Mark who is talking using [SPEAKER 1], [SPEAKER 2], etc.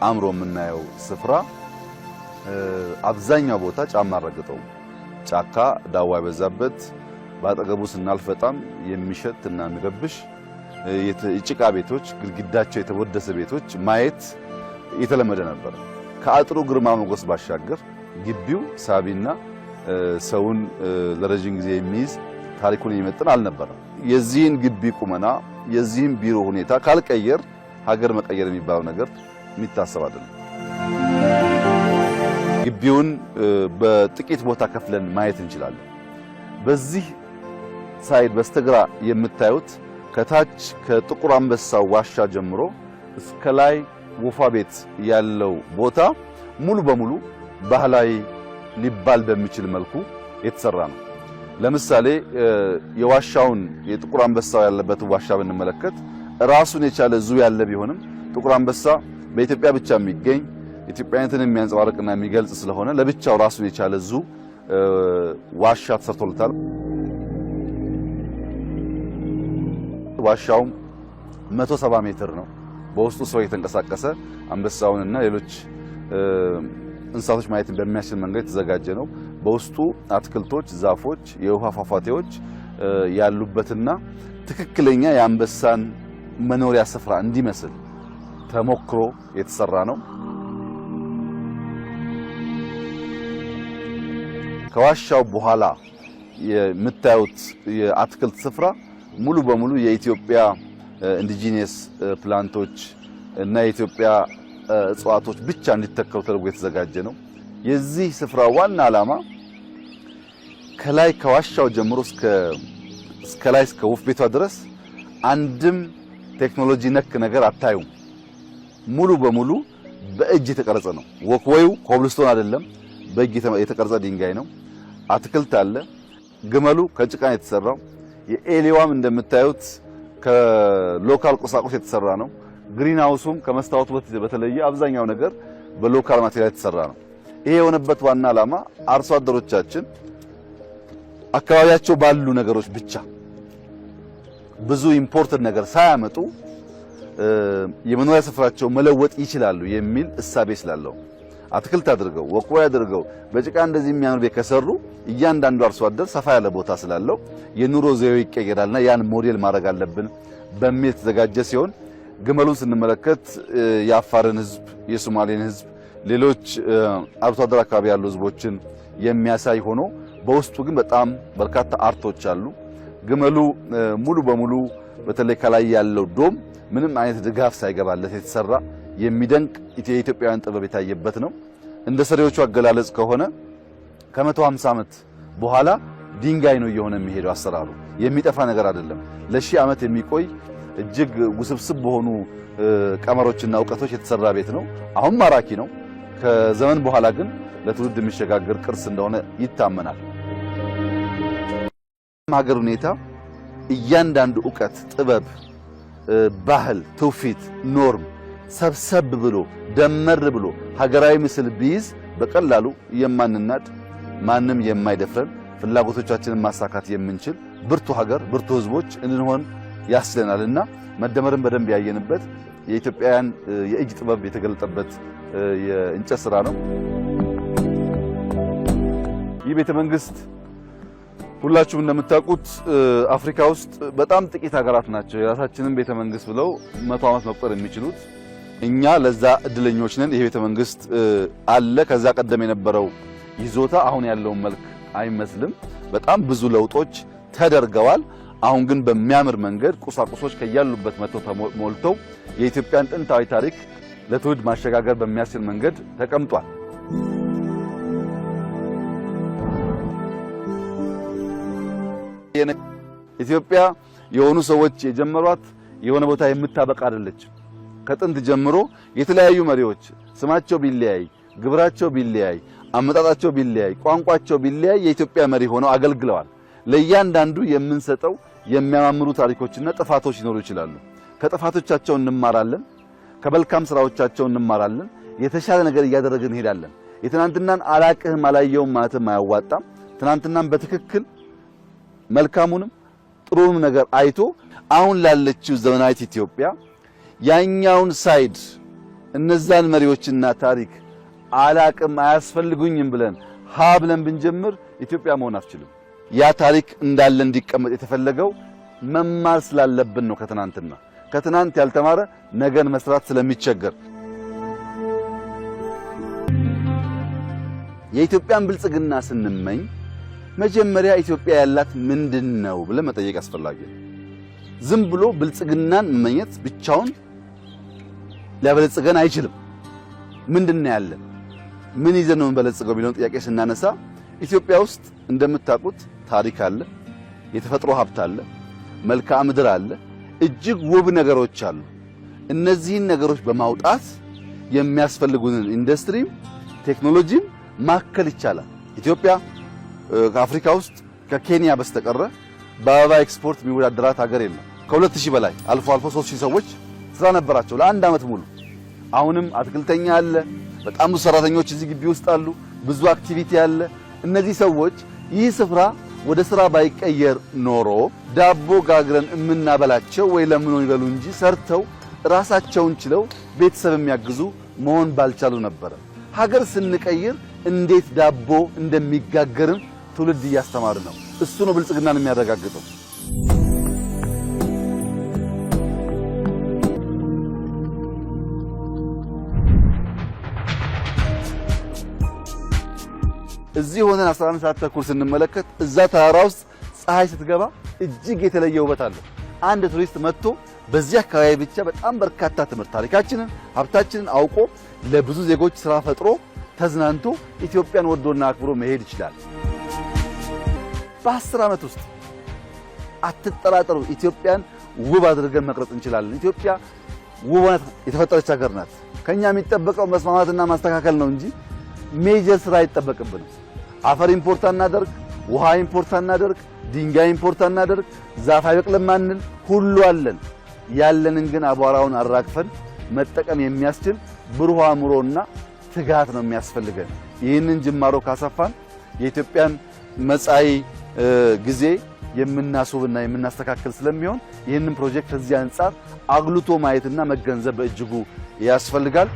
[SPEAKER 1] አምሮ የምናየው ስፍራ አብዛኛው ቦታ ጫማ ረግጠው ጫካ ዳዋ የበዛበት ባጠገቡ ስናልፍ በጣም የሚሸትና የሚረብሽ የጭቃ ቤቶች ግድግዳቸው የተወደሰ ቤቶች ማየት የተለመደ ነበር። ከአጥሩ ግርማ ሞገስ ባሻገር ግቢው ሳቢና ሰውን ለረጅም ጊዜ የሚይዝ ታሪኩን የሚመጥን አልነበረም። የዚህን ግቢ ቁመና የዚህን ቢሮ ሁኔታ ካልቀየር ሀገር መቀየር የሚባለው ነገር የሚታሰብ አይደለም። ግቢውን በጥቂት ቦታ ከፍለን ማየት እንችላለን። በዚህ ሳይድ በስተግራ የምታዩት ከታች ከጥቁር አንበሳ ዋሻ ጀምሮ እስከ ላይ ወፋ ቤት ያለው ቦታ ሙሉ በሙሉ ባህላዊ ሊባል በሚችል መልኩ የተሰራ ነው። ለምሳሌ የዋሻውን የጥቁር አንበሳው ያለበት ዋሻ ብንመለከት ራሱን የቻለ ዙ ያለ ቢሆንም ጥቁር አንበሳ በኢትዮጵያ ብቻ የሚገኝ ኢትዮጵያዊነትን የሚያንጸባርቅና የሚገልጽ ስለሆነ ለብቻው ራሱን የቻለ ዙ ዋሻ ተሰርቶለታል። ዋሻው 170 ሜትር ነው። በውስጡ ሰው የተንቀሳቀሰ አንበሳውንና ሌሎች እንስሳቶች ማየት በሚያስችል መንገድ የተዘጋጀ ነው። በውስጡ አትክልቶች፣ ዛፎች፣ የውሃ ፏፏቴዎች ያሉበትና ትክክለኛ የአንበሳን መኖሪያ ስፍራ እንዲመስል ተሞክሮ የተሰራ ነው። ከዋሻው በኋላ የምታዩት የአትክልት ስፍራ ሙሉ በሙሉ የኢትዮጵያ ኢንዲጂነስ ፕላንቶች እና የኢትዮጵያ እጽዋቶች ብቻ እንዲተከሉ ተደርጎ የተዘጋጀ ነው። የዚህ ስፍራ ዋና ዓላማ ከላይ ከዋሻው ጀምሮ እስከ ላይ እስከ ወፍ ቤቷ ድረስ አንድም ቴክኖሎጂ ነክ ነገር አታዩም። ሙሉ በሙሉ በእጅ የተቀረጸ ነው። ወክወዩ ኮብልስቶን አይደለም፣ በእጅ የተቀረጸ ድንጋይ ነው። አትክልት አለ። ግመሉ ከጭቃ የተሰራው፣ የኤሊዋም እንደምታዩት ከሎካል ቁሳቁስ የተሰራ ነው። ግሪን ሃውሱም ከመስታወቱ በተለየ አብዛኛው ነገር በሎካል ማቴሪያል የተሰራ ነው። ይሄ የሆነበት ዋና ዓላማ አርሶ አደሮቻችን አካባቢያቸው ባሉ ነገሮች ብቻ ብዙ ኢምፖርትድ ነገር ሳያመጡ የመኖሪያ ስፍራቸው መለወጥ ይችላሉ የሚል እሳቤ ስላለው አትክልት አድርገው ወክወይ አድርገው በጭቃ እንደዚህ የሚያምር ቤት ከሰሩ እያንዳንዱ አርሶ አደር ሰፋ ያለ ቦታ ስላለው የኑሮ ዘይቤው ይቀየራልና ያን ሞዴል ማድረግ አለብን በሚል ተዘጋጀ ሲሆን ግመሉን ስንመለከት የአፋርን ህዝብ፣ የሶማሌን ህዝብ፣ ሌሎች አርሶ አደር አካባቢ ያሉ ህዝቦችን የሚያሳይ ሆኖ በውስጡ ግን በጣም በርካታ አርቶች አሉ። ግመሉ ሙሉ በሙሉ በተለይ ከላይ ያለው ዶም ምንም አይነት ድጋፍ ሳይገባለት የተሰራ የሚደንቅ የኢትዮጵያውያን ጥበብ የታየበት ነው። እንደ ሰሪዎቹ አገላለጽ ከሆነ ከ150 ዓመት በኋላ ድንጋይ ነው እየሆነ የሚሄደው። አሰራሩ የሚጠፋ ነገር አይደለም። ለሺህ ዓመት የሚቆይ እጅግ ውስብስብ በሆኑ ቀመሮችና እውቀቶች የተሰራ ቤት ነው። አሁን ማራኪ ነው። ከዘመን በኋላ ግን ለትውልድ የሚሸጋገር ቅርስ እንደሆነ ይታመናል። ሀገር ሁኔታ እያንዳንዱ ዕውቀት፣ ጥበብ፣ ባህል፣ ትውፊት፣ ኖርም ሰብሰብ ብሎ ደመር ብሎ ሀገራዊ ምስል ቢይዝ በቀላሉ የማንናድ ማንም የማይደፍረን ፍላጎቶቻችንን ማሳካት የምንችል ብርቱ ሀገር፣ ብርቱ ህዝቦች እንድንሆን ያስችለናልና መደመርን በደንብ ያየንበት የኢትዮጵያውያን የእጅ ጥበብ የተገለጠበት የእንጨት ስራ ነው። ይህ ቤተ መንግስት ሁላችሁም እንደምታውቁት አፍሪካ ውስጥ በጣም ጥቂት ሀገራት ናቸው የራሳችንን ቤተ መንግስት ብለው 100 ዓመት መቁጠር የሚችሉት። እኛ ለዛ እድለኞች ነን። ይሄ ቤተ መንግስት አለ። ከዛ ቀደም የነበረው ይዞታ አሁን ያለውን መልክ አይመስልም። በጣም ብዙ ለውጦች ተደርገዋል። አሁን ግን በሚያምር መንገድ ቁሳቁሶች ከያሉበት ሞልተው የኢትዮጵያን ጥንታዊ ታሪክ ለትውልድ ማሸጋገር በሚያስችል መንገድ ተቀምጧል። ኢትዮጵያ የሆኑ ሰዎች የጀመሯት የሆነ ቦታ የምታበቃ አይደለች። ከጥንት ጀምሮ የተለያዩ መሪዎች ስማቸው ቢለያይ፣ ግብራቸው ቢለያይ፣ አመጣጣቸው ቢለያይ፣ ቋንቋቸው ቢለያይ የኢትዮጵያ መሪ ሆነው አገልግለዋል። ለእያንዳንዱ የምንሰጠው የሚያማምሩ ታሪኮችና ጥፋቶች ሊኖሩ ይችላሉ። ከጥፋቶቻቸው እንማራለን፣ ከመልካም ስራዎቻቸው እንማራለን። የተሻለ ነገር እያደረግን እንሄዳለን። የትናንትናን አላቅህም አላየውም ማለትም አያዋጣም። ትናንትናን በትክክል መልካሙንም ጥሩንም ነገር አይቶ አሁን ላለችው ዘመናዊት ኢትዮጵያ ያኛውን ሳይድ እነዛን መሪዎችና ታሪክ አላቅም አያስፈልጉኝም ብለን ሀ ብለን ብንጀምር ኢትዮጵያ መሆን አትችልም። ያ ታሪክ እንዳለ እንዲቀመጥ የተፈለገው መማር ስላለብን ነው። ከትናንት ያልተማረ ነገን መስራት ስለሚቸገር የኢትዮጵያን ብልጽግና ስንመኝ መጀመሪያ ኢትዮጵያ ያላት ምንድነው ብለን መጠየቅ አስፈላጊ ነው። ዝም ብሎ ብልጽግናን መመኘት ብቻውን ሊያበለጽገን አይችልም። ምንድነው ያለን? ምን ይዘን ነው የምንበለጽገው ቢለውን ጥያቄ ስናነሳ ኢትዮጵያ ውስጥ እንደምታውቁት ታሪክ አለ፣ የተፈጥሮ ሀብት አለ፣ መልክዓ ምድር አለ፣ እጅግ ውብ ነገሮች አሉ። እነዚህን ነገሮች በማውጣት የሚያስፈልጉንን ኢንዱስትሪም ቴክኖሎጂም ማከል ይቻላል። ኢትዮጵያ ከአፍሪካ ውስጥ ከኬንያ በስተቀር በአበባ ኤክስፖርት የሚወዳደራት ሀገር የለም። ከ2000 በላይ አልፎ 3000 ሰዎች ስራ ነበራቸው ለአንድ ዓመት ሙሉ። አሁንም አትክልተኛ አለ፣ በጣም ብዙ ሰራተኞች እዚህ ግቢ ውስጥ አሉ፣ ብዙ አክቲቪቲ አለ። እነዚህ ሰዎች ይህ ስፍራ ወደ ስራ ባይቀየር ኖሮ ዳቦ ጋግረን የምናበላቸው ወይ ለምን ይበሉ እንጂ ሰርተው ራሳቸውን ችለው ቤተሰብ የሚያግዙ መሆን ባልቻሉ ነበር። ሀገር ስንቀይር እንዴት ዳቦ እንደሚጋገርም ትውልድ እያስተማር ነው። እሱ ነው ብልጽግናን የሚያረጋግጠው። እዚህ ሆነን 11 ሰዓት ተኩል ስንመለከት እዛ ተራራ ውስጥ ፀሐይ ስትገባ እጅግ የተለየ ውበት አለ። አንድ ቱሪስት መጥቶ በዚህ አካባቢ ብቻ በጣም በርካታ ትምህርት ታሪካችንን ሀብታችንን አውቆ ለብዙ ዜጎች ስራ ፈጥሮ ተዝናንቶ ኢትዮጵያን ወዶና አክብሮ መሄድ ይችላል። በ10 ዓመት ውስጥ አትጠራጠሩ፣ ኢትዮጵያን ውብ አድርገን መቅረጽ እንችላለን። ኢትዮጵያ ውብ የተፈጠረች ሀገር ናት። ከኛ የሚጠበቀው መስማማትና ማስተካከል ነው እንጂ ሜጀር ስራ አይጠበቅብንም። አፈር ኢምፖርት እናደርግ፣ ውሃ ኢምፖርት እናደርግ፣ ድንጋይ ኢምፖርት እናደርግ፣ ዛፍ አይበቅልም አንል፣ ሁሉ አለን። ያለንን ግን አቧራውን አራግፈን መጠቀም የሚያስችል ብሩህ አእምሮና ትጋት ነው የሚያስፈልገን። ይህንን ጅማሮ ካሰፋን የኢትዮጵያን መጻኢ ጊዜ የምናስውብና የምናስተካክል ስለሚሆን ይህንን ፕሮጀክት ከዚህ አንጻር አግሉቶ ማየትና መገንዘብ በእጅጉ ያስፈልጋል።